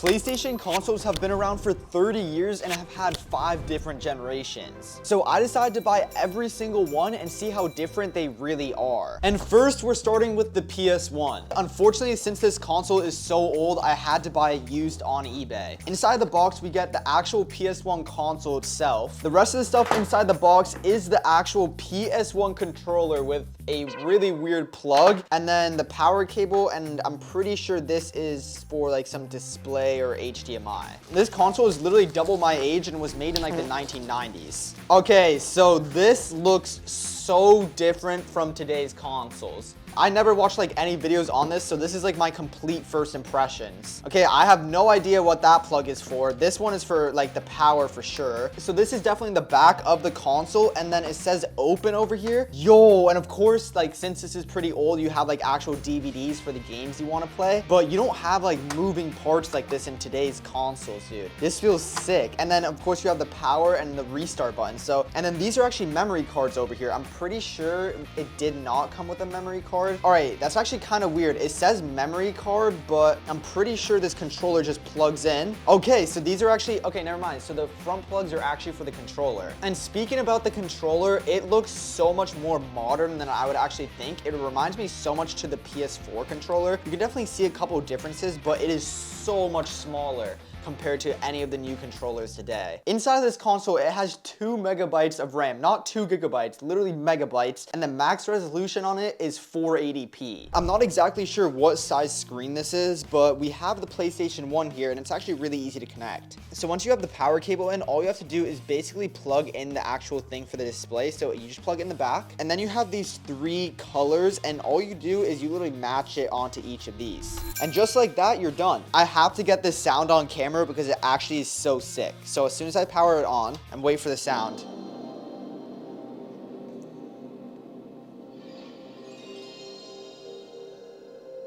PlayStation consoles have been around for 30 years and have had 5 different generations. So I decided to buy every single one and see how different they really are. And first, we're starting with the PS1. Unfortunately, since this console is so old, I had to buy it used on eBay. Inside the box, we get the actual PS1 console itself. The rest of the stuff inside the box is the actual PS1 controller with a really weird plug, and then the power cable, and I'm pretty sure this is for like some display or HDMI. This console is literally double my age and was made in like the 1990s. Okay, so this looks so different from today's consoles. I never watched like any videos on this, so this is like my complete first impressions. Okay, I have no idea what that plug is for. This one is for like the power for sure. So this is definitely the back of the console, and then it says open over here. Yo, and of course, like since this is pretty old, you have like actual DVDs for the games you want to play, but you don't have like moving parts like this in today's consoles, dude. This feels sick. And then of course you have the power and the restart button. So, and then these are actually memory cards over here. I'm pretty sure it did not come with a memory card. All right, that's actually kind of weird. It says memory card, but I'm pretty sure this controller just plugs in. Okay, so these are actually, okay, never mind. So the front plugs are actually for the controller. And speaking about the controller, it looks so much more modern than I would actually think. It reminds me so much to the PS4 controller. You can definitely see a couple of differences, but it is so much smaller compared to any of the new controllers today. Inside of this console, it has 2 megabytes of RAM, not 2 gigabytes, literally megabytes, and the max resolution on it is 480p. I'm not exactly sure what size screen this is, but we have the PlayStation 1 here, and it's actually really easy to connect. So once you have the power cable in, all you have to do is basically plug in the actual thing for the display. So you just plug it in the back, and then you have these 3 colors, and all you do is you literally match it onto each of these. And just like that, you're done. I have to get this sound on camera because it actually is so sick. So as soon as I power it on and wait for the sound.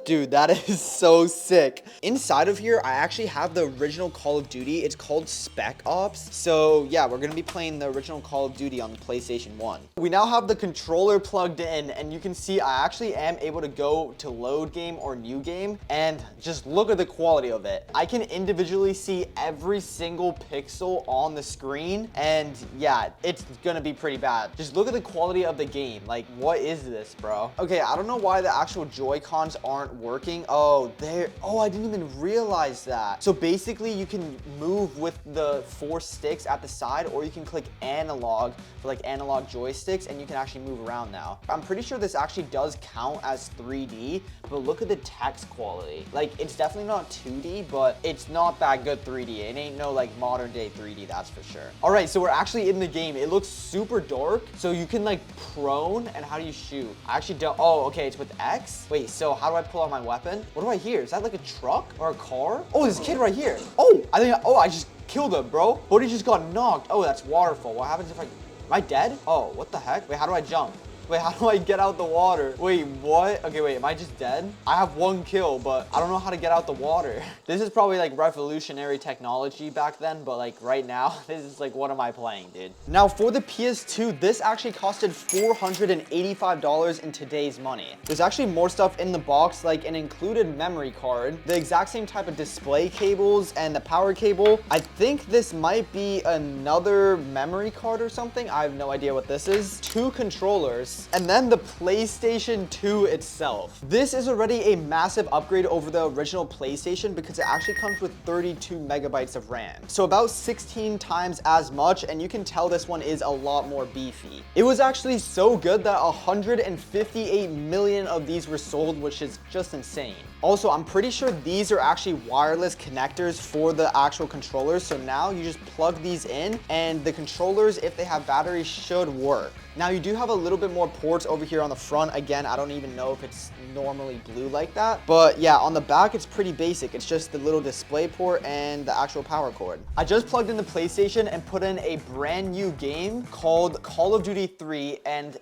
Dude, that is so sick. Inside of here, I actually have the original Call of Duty. It's called Spec Ops. So yeah, we're gonna be playing the original Call of Duty on the PlayStation 1. We now have the controller plugged in, and you can see I actually am able to go to load game or new game, and just look at the quality of it. I can individually see every single pixel on the screen, and yeah, it's gonna be pretty bad. Just look at the quality of the game. Like, what is this, bro? Okay, I don't know why the actual Joy-Cons aren't working. Oh, I didn't even realize that. So basically you can move with the 4 sticks at the side, or you can click analog for like analog joysticks, and you can actually move around now. I'm pretty sure this actually does count as 3D, but look at the text quality. Like, it's definitely not 2D, but it's not that good 3D. It ain't no like modern day 3D, that's for sure. All right, so we're actually in the game. It looks super dark. So you can like prone, and how do you shoot? I actually don't, oh, okay, it's with X. Wait, so how do I pull out my weapon? What do I hear? Is that like a truck or a car? Oh, there's a kid right here. Oh, I just killed him, bro. Bodhi just got knocked. Oh, that's waterfall. What happens if am I dead? Oh, what the heck? Wait, how do I jump? Wait, how do I get out the water? Wait, what? Okay, wait, am I just dead? I have 1 kill, but I don't know how to get out the water. This is probably like revolutionary technology back then, but like right now, this is like, what am I playing, dude? Now for the PS2, this actually costed $485 in today's money. There's actually more stuff in the box, like an included memory card, the exact same type of display cables, and the power cable. I think this might be another memory card or something. I have no idea what this is. 2 controllers, and then the PlayStation 2 itself. This is already a massive upgrade over the original PlayStation because it actually comes with 32 megabytes of RAM. So about 16 times as much, and you can tell this one is a lot more beefy. It was actually so good that 158 million of these were sold, which is just insane. Also, I'm pretty sure these are actually wireless connectors for the actual controllers. So now you just plug these in, and the controllers, if they have batteries, should work. Now you do have a little bit more ports over here on the front. Again, I don't even know if it's normally blue like that, but yeah, on the back it's pretty basic. It's just the little display port and the actual power cord. I just plugged in the PlayStation and put in a brand new game called Call of Duty 3, and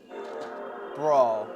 bro,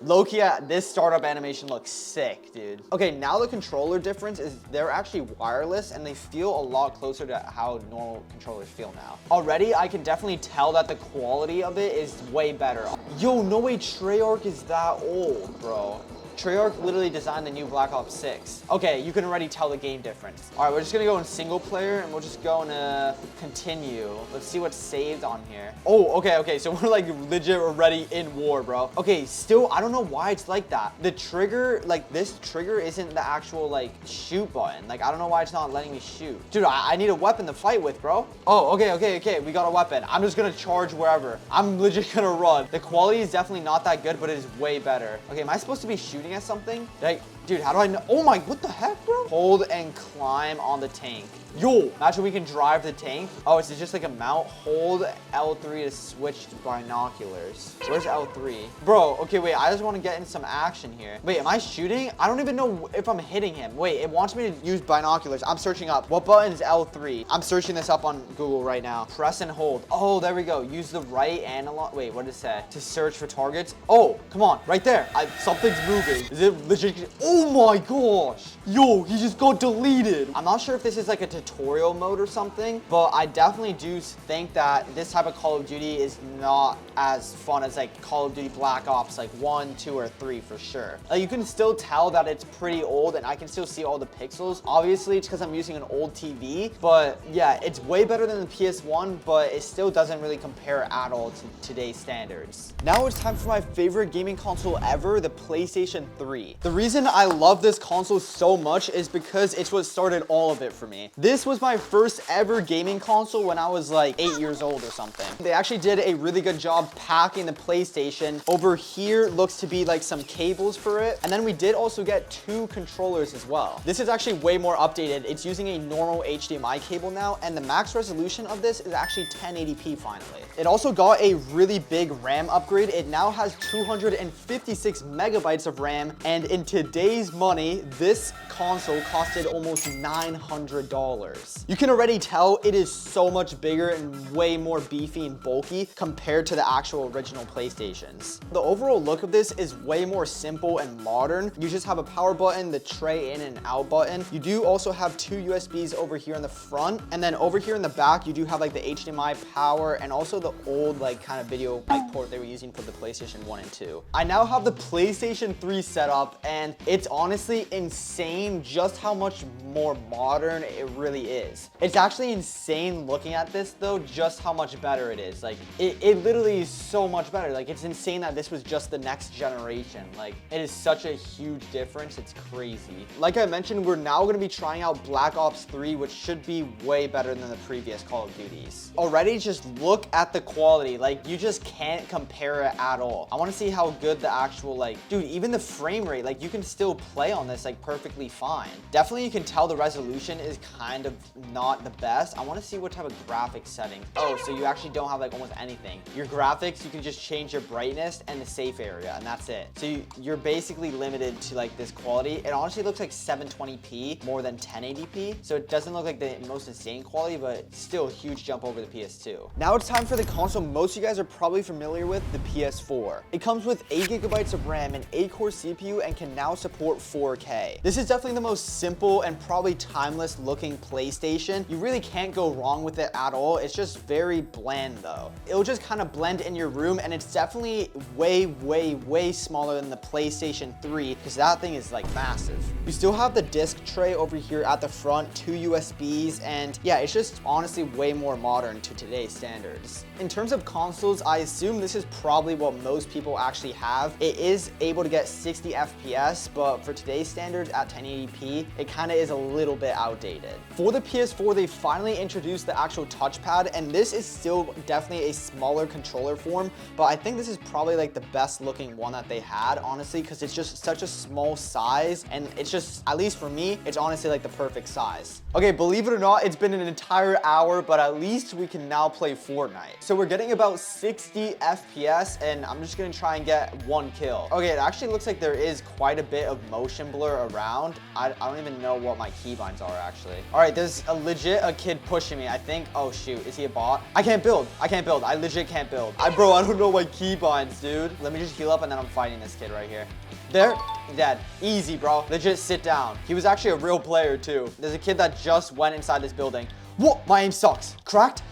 low-key, this startup animation looks sick, dude. Okay, now the controller difference is they're actually wireless, and they feel a lot closer to how normal controllers feel now. Already, I can definitely tell that the quality of it is way better. Yo, no way Treyarch is that old, bro. Treyarch literally designed the new Black Ops 6. Okay, you can already tell the game difference. All right, we're just gonna go in single player and we'll just go and continue. Let's see what's saved on here. Oh, okay, so we're like legit already in war, bro. Okay, still, I don't know why it's like that. The trigger, like this trigger isn't the actual like shoot button. Like, I don't know why it's not letting me shoot. Dude, I need a weapon to fight with, bro. Oh, okay, we got a weapon. I'm just gonna charge wherever. I'm legit gonna run. The quality is definitely not that good, but it is way better. Okay, am I supposed to be shooting at something? Like, dude, how do I know? Oh my, what the heck, bro? Hold and climb on the tank. Yo, imagine we can drive the tank. Oh, is it just like a mount? Hold L3 to switch to binoculars. Where's L3? Bro, okay, wait, I just want to get in some action here. Wait, am I shooting? I don't even know if I'm hitting him. Wait, it wants me to use binoculars. I'm searching up. What button is L3? I'm searching this up on Google right now. Press and hold. Oh, there we go. Use the right analog. Wait, what does it say? To search for targets. Oh, come on, right there. Something's moving. Is it legit? Oh my gosh. Yo, he just got deleted. I'm not sure if this is like a tutorial mode or something, but I definitely do think that this type of Call of Duty is not as fun as like Call of Duty Black Ops like 1, 2, or 3 for sure. Like, you can still tell that it's pretty old and I can still see all the pixels. Obviously, it's because I'm using an old TV, but yeah, it's way better than the PS1, but it still doesn't really compare at all to today's standards. Now it's time for my favorite gaming console ever, the PlayStation 3. The reason I love this console so much is because it's what started all of it for me. This was my first ever gaming console when I was like 8 years old or something. They actually did a really good job packing the PlayStation. Over here looks to be like some cables for it. And then we did also get 2 controllers as well. This is actually way more updated. It's using a normal HDMI cable now, and the max resolution of this is actually 1080p finally. It also got a really big RAM upgrade. It now has 256 megabytes of RAM, and in today's money, this console costed almost $900. You can already tell it is so much bigger and way more beefy and bulky compared to the actual original PlayStations. The overall look of this is way more simple and modern. You just have a power button, the tray in and out button. You do also have 2 USBs over here in the front, and then over here in the back, you do have like the HDMI power and also the old like kind of video mic port they were using for the PlayStation 1 and 2. I now have the PlayStation 3 set up, and it's honestly insane just how much more modern it really is. It's actually insane looking at this though, just how much better it is. Like, it literally is so much better. Like, it's insane that this was just the next generation. Like, it is such a huge difference. It's crazy. Like I mentioned, we're now going to be trying out Black Ops 3, which should be way better than the previous Call of Duties. Already, just look at the quality. Like, you just can't compare it at all. I want to see how good the actual, like, dude, even the frame rate, like, you can still play on this like perfectly fine. Definitely you can tell the resolution is kind of not the best. I want to see what type of graphics setting. Oh, so you actually don't have like almost anything. Your graphics, you can just change your brightness and the safe area, and that's it. So you're basically limited to like this quality. It honestly looks like 720p more than 1080p, so it doesn't look like the most insane quality, but still a huge jump over the PS2. Now it's time for the console most of you guys are probably familiar with, the PS4. It comes with 8 gigabytes of RAM and 8-core CPU and can now support 4K. This is definitely the most simple and probably timeless looking PlayStation. You really can't go wrong with it at all. It's just very bland though. It'll just kind of blend in your room, and it's definitely way smaller than the PlayStation 3 because that thing is like massive. You still have the disc tray over here at the front, 2 USBs, and yeah, it's just honestly way more modern to today's standards. In terms of consoles, I assume this is probably what most people actually have. It is able to get 60 FPS, but for today's standards at 1080p, it kind of is a little bit outdated. For the PS4, they finally introduced the actual touchpad, and this is still definitely a smaller controller form, but I think this is probably like the best looking one that they had, honestly, because it's just such a small size, and it's just, at least for me, it's honestly like the perfect size. Okay, believe it or not, it's been an entire hour, but at least we can now play Fortnite. So we're getting about 60 FPS, and I'm just gonna try and get 1 kill. Okay, it actually looks like there is quite a bit of motion blur around. I don't even know what my keybinds are actually. All right, there's a kid pushing me, I think. Oh shoot, is he a bot? I can't build. I legit can't build. Bro, I don't know my keybinds, dude. Let me just heal up and then I'm fighting this kid right here. There, dead. Easy, bro. Legit sit down. He was actually a real player too. There's a kid that just went inside this building. Whoa, my aim sucks. Cracked?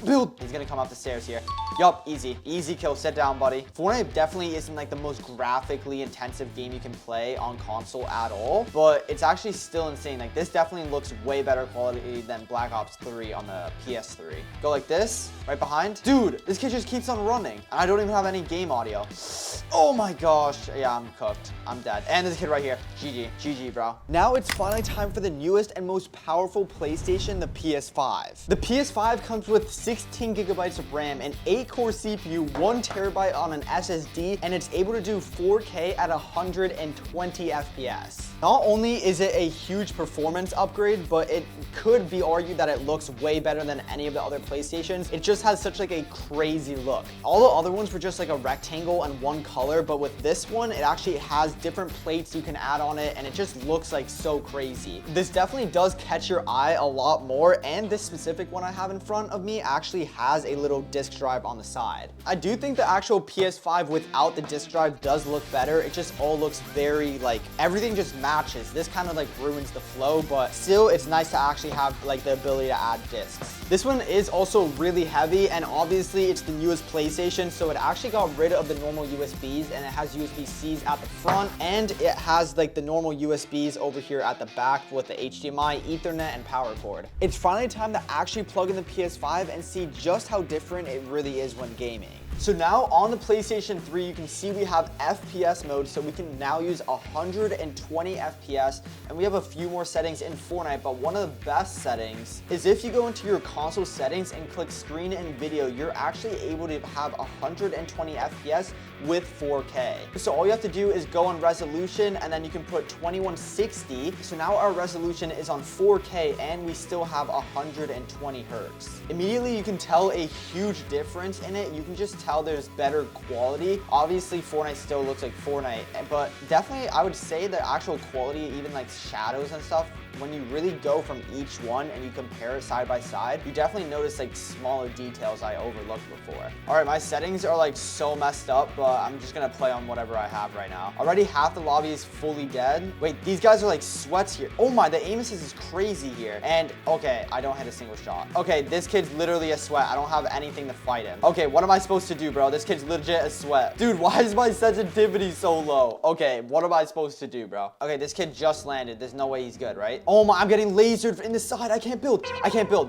Build. He's gonna come up the stairs here. Yup, easy kill. Sit down, buddy. Fortnite definitely isn't like the most graphically intensive game you can play on console at all, but it's actually still insane. Like, this definitely looks way better quality than Black Ops 3 on the PS3. Go like this, right behind. Dude, this kid just keeps on running, and I don't even have any game audio. Oh my gosh. Yeah, I'm cooked. I'm dead. And this kid right here. GG, bro. Now it's finally time for the newest and most powerful PlayStation, the PS5. The PS5 comes with 16 gigabytes of RAM, an 8-core CPU, 1 terabyte on an SSD, and it's able to do 4K at 120 FPS. Not only is it a huge performance upgrade, but it could be argued that it looks way better than any of the other PlayStations. It just has such like a crazy look. All the other ones were just like a rectangle and one color, but with this one, it actually has different plates you can add on it, and it just looks like so crazy. This definitely does catch your eye a lot more, and this specific one I have in front of me actually has a little disc drive on the side. I do think the actual PS5 without the disc drive does look better. It just all looks very like, everything just matches. This kind of like ruins the flow, but still it's nice to actually have like the ability to add discs. This one is also really heavy, and obviously it's the newest PlayStation, so it actually got rid of the normal USBs, and it has USB-Cs at the front, and it has like the normal USBs over here at the back with the HDMI, Ethernet, and power cord. It's finally time to actually plug in the PS5 and see just how different it really is when gaming. So now on the PlayStation 3, you can see we have FPS mode, so we can now use 120 FPS, and we have a few more settings in Fortnite, but one of the best settings is if you go into your console settings and click screen and video, you're actually able to have 120 FPS with 4K. So all you have to do is go on resolution, and then you can put 2160. So now our resolution is on 4K, and we still have 120 hertz. Immediately you can tell a huge difference in it. You can just tell there's better quality. Obviously Fortnite still looks like Fortnite, but definitely I would say the actual quality, even like shadows and stuff, when you really go from each one and you compare it side by side, you definitely notice like smaller details I overlooked before. All right, my settings are like so messed up, but I'm just gonna play on whatever I have right now. Already half the lobby is fully dead. Wait, these guys are like sweats here. Oh my, the aim assist is crazy here. And okay, I don't hit a single shot. Okay, this kid's literally a sweat. I don't have anything to fight him. Okay, what am I supposed to do, bro? This kid's legit a sweat. Dude, why is my sensitivity so low? Okay, what am I supposed to do, bro? Okay, this kid just landed. There's no way he's good, right? Oh my, I'm getting lasered in the side. I can't build.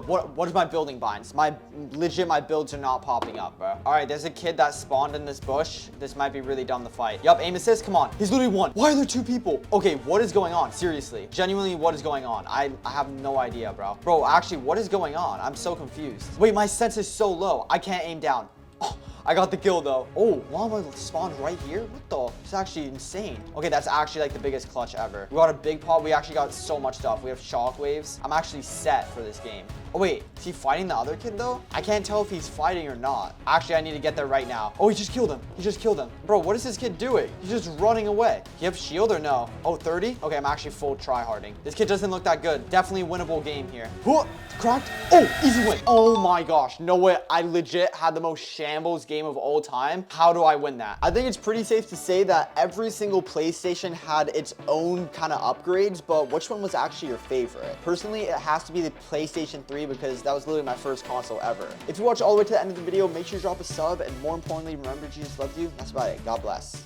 What is my building binds? My builds are not popping up, bro. All right, there's a kid that spawned in this bush. This might be really dumb to fight. Yup, aim assist, come on. He's literally one. Why are there two people? Okay, what is going on? Seriously, genuinely, what is going on? I have no idea, bro. Bro, actually, what is going on? I'm so confused. Wait, my sense is so low. I can't aim down. Oh, I got the kill though. Oh, llama spawned right here? What the? It's actually insane. Okay, that's actually like the biggest clutch ever. We got a big pot. We actually got so much stuff. We have shockwaves. I'm actually set for this game. Oh wait, is he fighting the other kid though? I can't tell if he's fighting or not. Actually, I need to get there right now. Oh, he just killed him. He just killed him. Bro, what is this kid doing? He's just running away. You have shield or no? Oh, 30? Okay, I'm actually full tryharding. This kid doesn't look that good. Definitely winnable game here. Whoa, cracked. Oh, easy win. Oh my gosh, no way. I legit had the most shambles game of all time. How do I win that? I think it's pretty safe to say that every single PlayStation had its own kind of upgrades, but which one was actually your favorite? Personally, it has to be the PlayStation 3 because that was literally my first console ever. If you watch all the way to the end of the video, make sure you drop a sub, and more importantly, remember Jesus loves you. That's about it. God bless.